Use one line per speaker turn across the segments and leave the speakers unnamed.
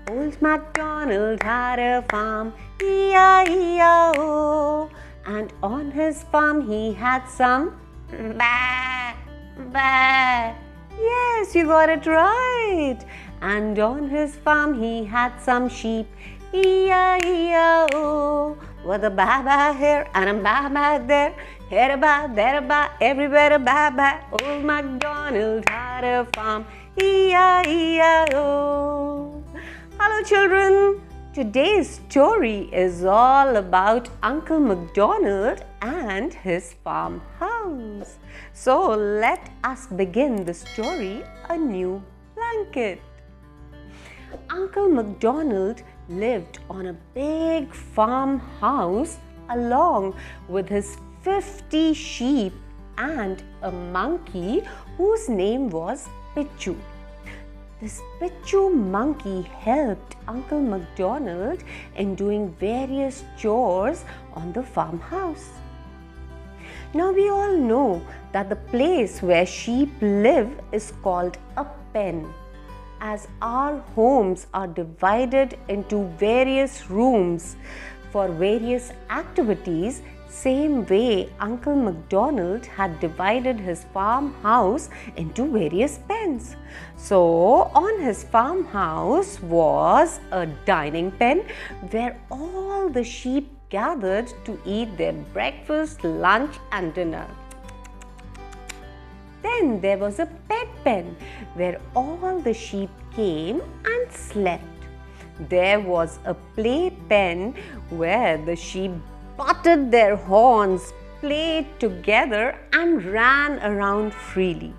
Old MacDonald had a farm, E-I-E-I-O. And on his farm he had some bah, bah. Yes, you got it right. And on his farm he had some sheep, E-I-E-I-O. With a ba-ba here and a ba-ba there, here a ba, there a ba, everywhere a ba-ba. Old MacDonald had a farm, E-I-E-I-O. Hello children, today's story is all about Uncle MacDonald and his farmhouse. So let us begin the story, A New Blanket. Uncle MacDonald lived on a big farmhouse along with his 50 sheep and a monkey whose name was Pichu. This Pichu monkey helped Uncle MacDonald in doing various chores on the farmhouse. Now we all know that the place where sheep live is called a pen. As our homes are divided into various rooms for various activities, same way Uncle MacDonald had divided his farmhouse into various pens. So on his farmhouse was a dining pen where all the sheep gathered to eat their breakfast, lunch and dinner. Then there was a pet pen where all the sheep came and slept. There was a play pen where the sheep butted their horns, played together and ran around freely.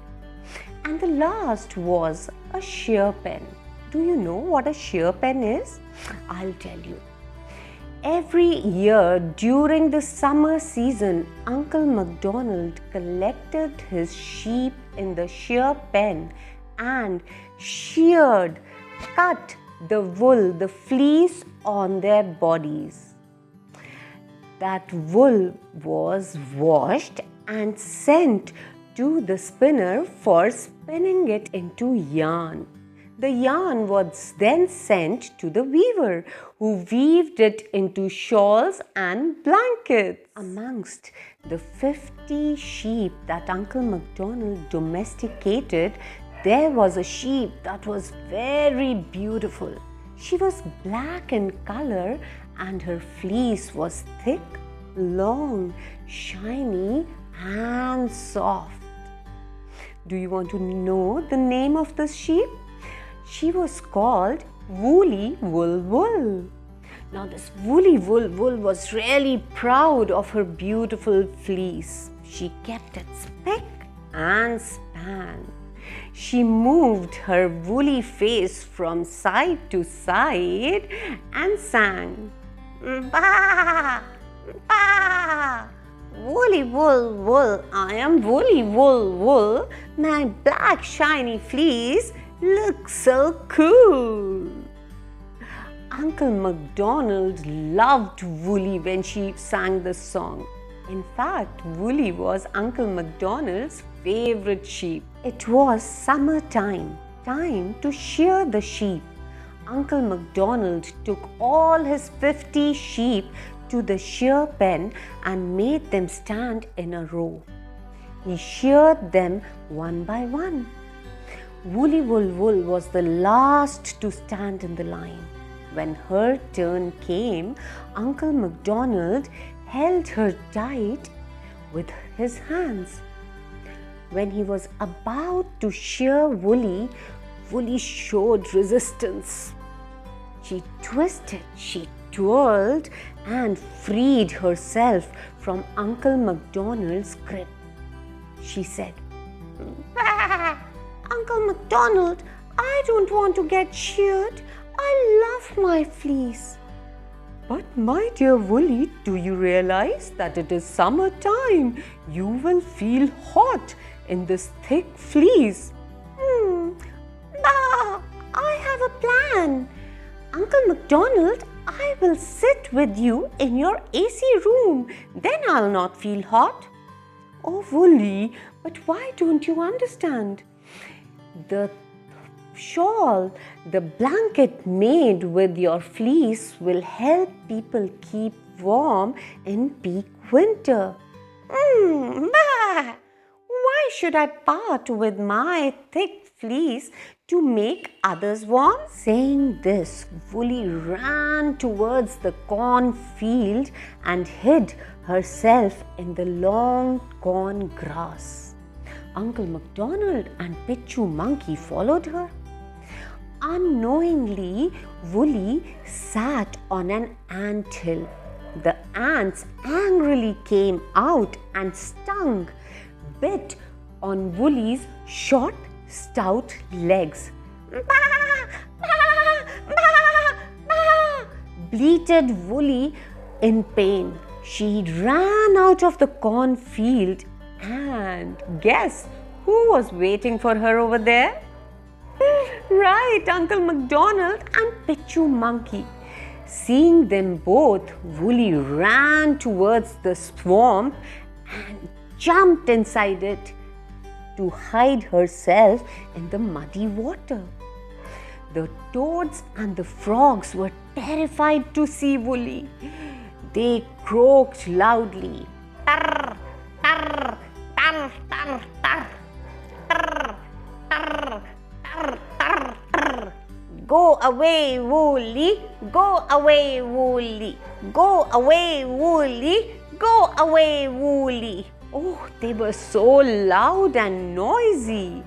And the last was a shear pen. Do you know what a shear pen is? I'll tell you. Every year during the summer season, Uncle MacDonald collected his sheep in the shear pen and sheared, cut the wool, the fleece on their bodies. That wool was washed and sent to the spinner for spinning it into yarn. The yarn was then sent to the weaver, who weaved it into shawls and blankets. Amongst the 50 sheep that Uncle MacDonald domesticated, there was a sheep that was very beautiful. She was black in color and her fleece was thick, long, shiny and soft. Do you want to know the name of this sheep? She was called Woolly Wool Wool. Now this Woolly Wool Wool was really proud of her beautiful fleece. She kept it spick and span. She moved her woolly face from side to side and sang, "Ba, ba, woolly wool wool, I am woolly wool wool, my black shiny fleece looks so cool." Uncle MacDonald loved Woolly when she sang this song. In fact, Woolly was Uncle MacDonald's favorite sheep. It was summer time to shear the sheep. Uncle MacDonald took all his 50 sheep to the shear pen and made them stand in a row. He sheared them one by one. Woolly Wool Wool was the last to stand in the line. When her turn came, Uncle MacDonald held her tight with his hands. When he was about to shear Woolly, Woolly showed resistance. She twisted, she twirled and freed herself from Uncle MacDonald's grip. She said, "Bah! Uncle MacDonald, I don't want to get sheared. I love my fleece." "But my dear Woolly, do you realize that it is summer time? You will feel hot in this thick fleece." "Bah! I have a plan. Uncle MacDonald, I will sit with you in your AC room. Then I'll not feel hot." "Oh, Woolly, but why don't you understand? The shawl, the blanket made with your fleece will help people keep warm in peak winter. Bah! Why should I part with my thick fleece to make others warm? Saying this, Woolly ran towards the cornfield and hid herself in the long corn grass. Uncle MacDonald and Pichu Monkey followed her. Unknowingly, Woolly sat on an ant hill. The ants angrily came out and stung, bit on Woolly's short, stout legs. Bah! Bah! Bah! Bah! Bleated Woolly in pain. She ran out of the cornfield, and guess who was waiting for her over there? Right, Uncle MacDonald and Pichu Monkey. Seeing them both, Woolly ran towards the swamp and jumped inside it to hide herself in the muddy water. The toads and the frogs were terrified to see Woolly. They croaked loudly. Tarr, tarr, tarr, tarr, tarr. Tarr, tarr, tarr, tarr, tarr. Go away, Woolly. Go away, Woolly. Go away, Woolly. Go away, Woolly. Oh, they were so loud and noisy.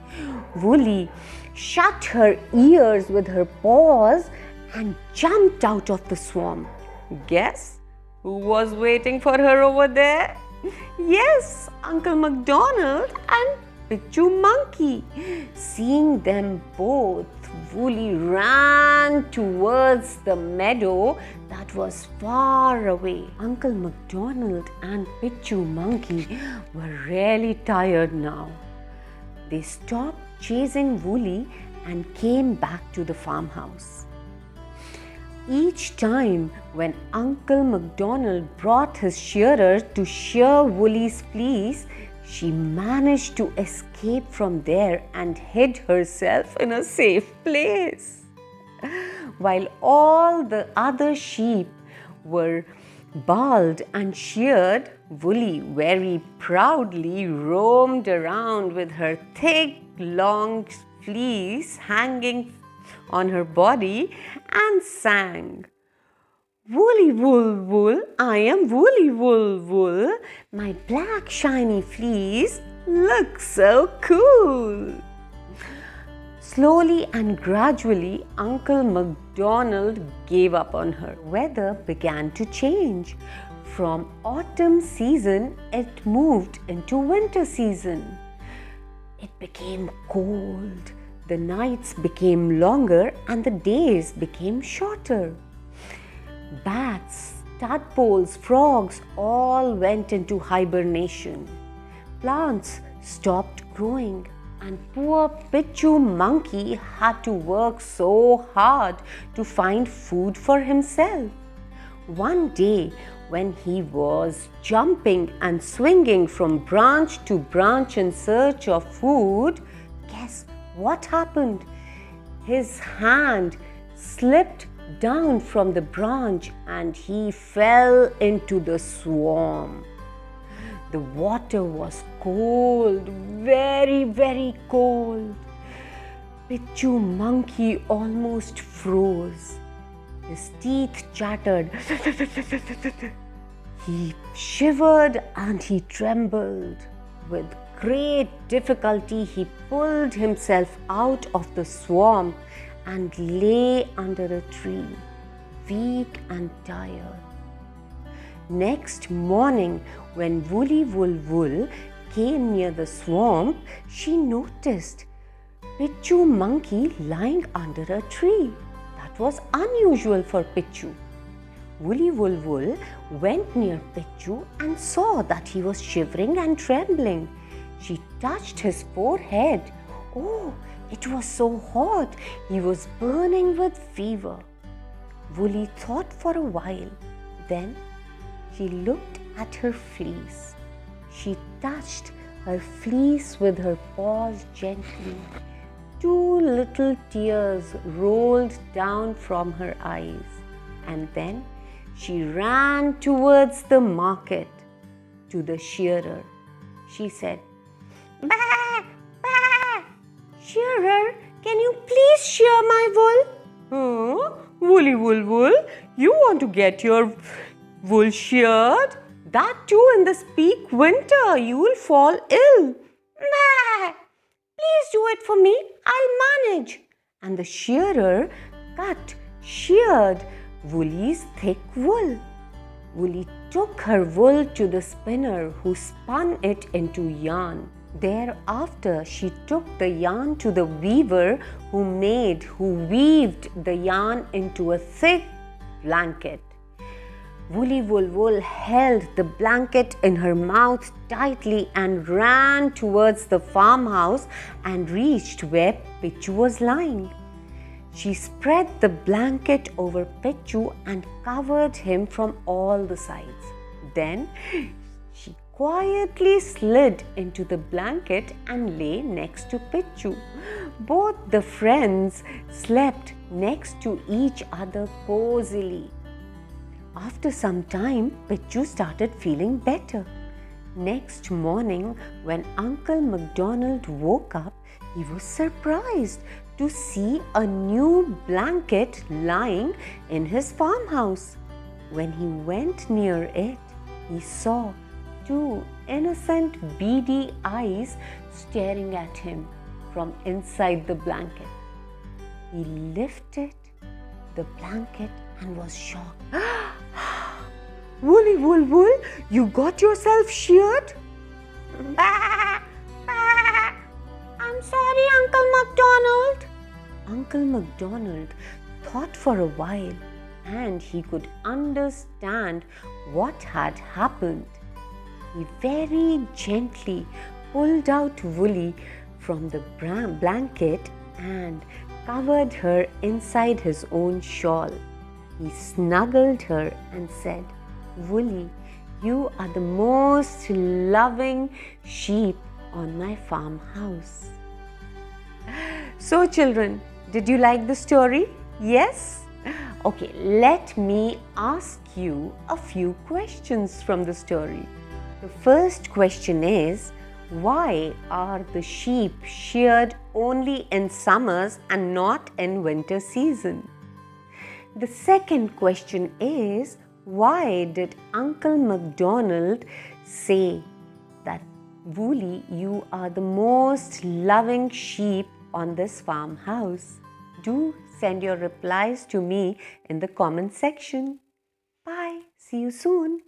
Woolly shut her ears with her paws and jumped out of the swamp. Guess who was waiting for her over there? Yes, Uncle MacDonald and Pichu Monkey. Seeing them both, Woolly ran towards the meadow that was far away. Uncle MacDonald and Pichu Monkey were really tired now. They stopped chasing Woolly and came back to the farmhouse. Each time when Uncle MacDonald brought his shearer to shear Woolly's fleece, she managed to escape from there and hid herself in a safe place. While all the other sheep were bald and sheared, Woolly very proudly roamed around with her thick, long fleece hanging on her body and sang, Woolly wool wool, I am woolly wool wool. My black shiny fleece looks so cool. Slowly and gradually, Uncle MacDonald gave up on her. Weather began to change. From autumn season, it moved into winter season. It became cold. The nights became longer and the days became shorter. Bats, tadpoles, frogs all went into hibernation. Plants stopped growing, and poor Pichu Monkey had to work so hard to find food for himself. One day, when he was jumping and swinging from branch to branch in search of food, guess what happened? His hand slipped down from the branch and he fell into the swamp. The water was cold, very, very cold. Pichu Monkey almost froze. His teeth chattered. He shivered and he trembled. With great difficulty, he pulled himself out of the swamp and lay under a tree, weak and tired. Next morning, when Woolly Wool Wool came near the swamp, she noticed Pichu Monkey lying under a tree. That was unusual for Pichu. Woolly Wool Wool went near Pichu and saw that he was shivering and trembling. She touched his forehead. Oh, it was so hot. He was burning with fever. Woolly thought for a while. Then she looked at her fleece. She touched her fleece with her paws gently. 2 little tears rolled down from her eyes, and then she ran towards the market to the shearer. She said, "Bah, bah! Shearer, can you please shear my wool?" "Huh? Woolly wool wool? You want to get your wool sheared? That too in this peak winter. You will fall ill." "Bah! Please do it for me. I'll manage." And the shearer sheared Woolly's thick wool. Woolly took her wool to the spinner, who spun it into yarn. Thereafter, she took the yarn to the weaver, who weaved the yarn into a thick blanket. Woolly Wool Wool held the blanket in her mouth tightly and ran towards the farmhouse and reached where Pichu was lying. She spread the blanket over Pichu and covered him from all the sides. Then she quietly slid into the blanket and lay next to Pichu. Both the friends slept next to each other cozily. After some time, Pichu started feeling better. Next morning, when Uncle MacDonald woke up, he was surprised to see a new blanket lying in his farmhouse. When he went near it, he saw 2 innocent, beady eyes staring at him from inside the blanket. He lifted the blanket and was shocked. "Woolly Wool Wool, you got yourself sheared?" "Bah, bah. I'm sorry, Uncle MacDonald." Uncle MacDonald thought for a while, and he could understand what had happened. He very gently pulled out Woolly from the blanket and covered her inside his own shawl. He snuggled her and said, "Woolly, you are the most loving sheep on my farmhouse." So children, did you like the story? Yes? Okay, let me ask you a few questions from the story. The first question is, why are the sheep sheared only in summers and not in winter season? The second question is, why did Uncle MacDonald say that, "Woolly, you are the most loving sheep on this farmhouse"? Do send your replies to me in the comment section. Bye. See you soon.